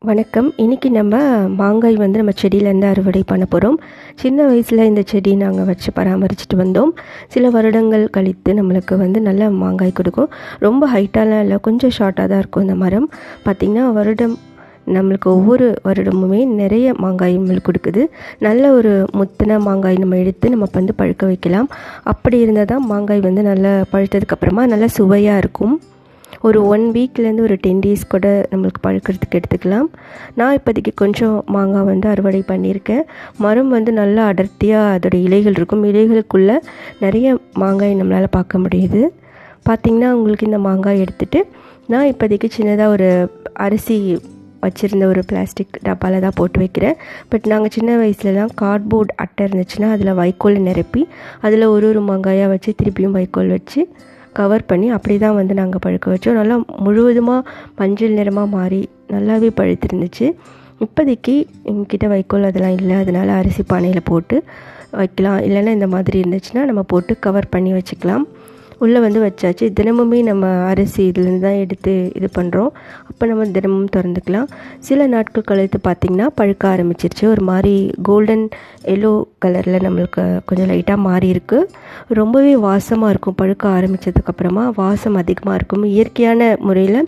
வணக்கம். இன்றைக்கி நம்ம மாங்காய் நம்ம செடியிலேருந்து அறுவடை பண்ண போகிறோம். சின்ன வயசில் இந்த செடி நாங்கள் வச்சு பராமரிச்சுட்டு வந்தோம். சில வருடங்கள் கழித்து நம்மளுக்கு நல்ல மாங்காய் கொடுக்கும். ரொம்ப ஹைட்டாலாம் இல்லை, கொஞ்சம் ஷார்ட்டாக தான் இருக்கும். இந்த மரம் பார்த்திங்கன்னா நம்மளுக்கு ஒவ்வொரு வருடமுமே நிறைய மாங்காய் நம்மளுக்கு கொடுக்குது. நல்ல ஒரு முத்தின மாங்காய் நம்ம எடுத்து நம்ம பழுக்க வைக்கலாம். அப்படி இருந்தால் தான் மாங்காய் நல்லா பழுத்ததுக்கப்புறமா நல்லா சுவையாக இருக்கும். ஒரு 1 வீக்லேருந்து ஒரு 10 days கூட நம்மளுக்கு பழுக்கிறதுக்கு எடுத்துக்கலாம். நான் இப்போதைக்கு கொஞ்சம் மாங்காய் அறுவடை பண்ணியிருக்கேன். மரம் நல்லா அடர்த்தியாக அதோடய இலைகள் இருக்கும். இலைகளுக்குள்ளே நிறைய மாங்காய் நம்மளால் பார்க்க முடியுது. பார்த்திங்கன்னா உங்களுக்கு இந்த மாங்காய் எடுத்துகிட்டு நான் இப்போதைக்கு சின்னதாக ஒரு அரிசி வச்சுருந்த ஒரு பிளாஸ்டிக் டப்பாவில் தான் போட்டு வைக்கிறேன். பட் நாங்கள் சின்ன வயசுலலாம் கார்ட்போர்ட் அட்டை இருந்துச்சுன்னா அதில் வைக்கோல் நிரப்பி அதில் ஒரு மாங்காயாக வச்சு திருப்பியும் வைக்கோல் வச்சு கவர் பண்ணி அப்படி தான் நாங்கள் பழுக்க வச்சோம். நல்லா முழுவதுமாக மஞ்சள் நிறமாக மாறி நல்லாவே பழுத்திருந்துச்சு. இப்போதைக்கு எங்ககிட்ட வைக்கோல் அதெல்லாம் இல்லை, அதனால் அரிசி பானையில் போட்டு வைக்கலாம். இல்லைன்னா இந்த மாதிரி இருந்துச்சுன்னா நம்ம போட்டு கவர் பண்ணி வச்சுக்கலாம். உள்ளே வச்சாச்சு. தினமுமே நம்ம அரிசி இதுலேருந்து தான் எடுத்து இது பண்ணுறோம். அப்போ நம்ம தினமும் திறந்துக்கலாம். சில நாட்கள் கழித்து பார்த்திங்கன்னா பழுக்க ஆரம்பிச்சிருச்சு. ஒரு மாதிரி கோல்டன் எல்லோ கலரில் நம்மளுக்கு கொஞ்சம் லைட்டாக மாறி இருக்குது. ரொம்பவே வாசமாக இருக்கும். பழுக்க ஆரம்பித்ததுக்கப்புறமா வாசம் அதிகமாக இருக்கும். இயற்கையான முறையில்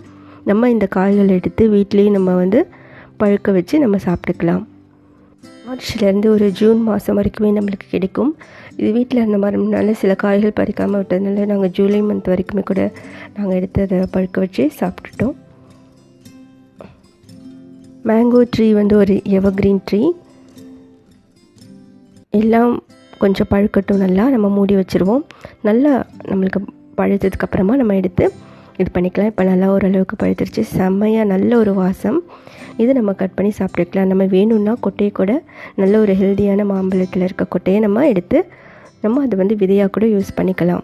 நம்ம இந்த காய்கள் எடுத்து வீட்லேயும் நம்ம பழுக்க வச்சு நம்ம சாப்பிட்டுக்கலாம். மார்ச்லேருந்து ஒரு ஜூன் மாதம் வரைக்குமே நம்மளுக்கு கிடைக்கும். இது வீட்டில் இருந்த மரம்னால சில காய்கள் பறிக்காமல் விட்டதுனால நாங்கள் ஜூலை மந்த் வரைக்குமே கூட நாங்கள் எடுத்து அதை பழுக்க வச்சு சாப்பிட்டுட்டோம். மேங்கோ ட்ரீ ஒரு எவர்கிரீன் ட்ரீ. எல்லாம் கொஞ்சம் பழுக்கட்டும், நல்லா நம்ம மூடி வச்சுருவோம். நல்லா நம்மளுக்கு பழுத்ததுக்கப்புறமா நம்ம எடுத்து இது பண்ணிக்கலாம். இப்போ நல்லா ஓரளவுக்கு பழுத்துருச்சு. செம்மையாக நல்ல ஒரு வாசம். இதை நம்ம கட் பண்ணி சாப்பிட்டுக்கலாம். நம்ம வேணும்னா கொட்டையை கூட நல்ல ஒரு ஹெல்தியான மாம்பழத்தில் இருக்க கொட்டையை நம்ம எடுத்து நம்ம அதை விதையாக கூட யூஸ் பண்ணிக்கலாம்.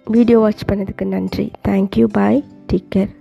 வீடியோ வாட்ச் பண்ணதுக்கு நன்றி. தேங்க்யூ. பாய். Take care.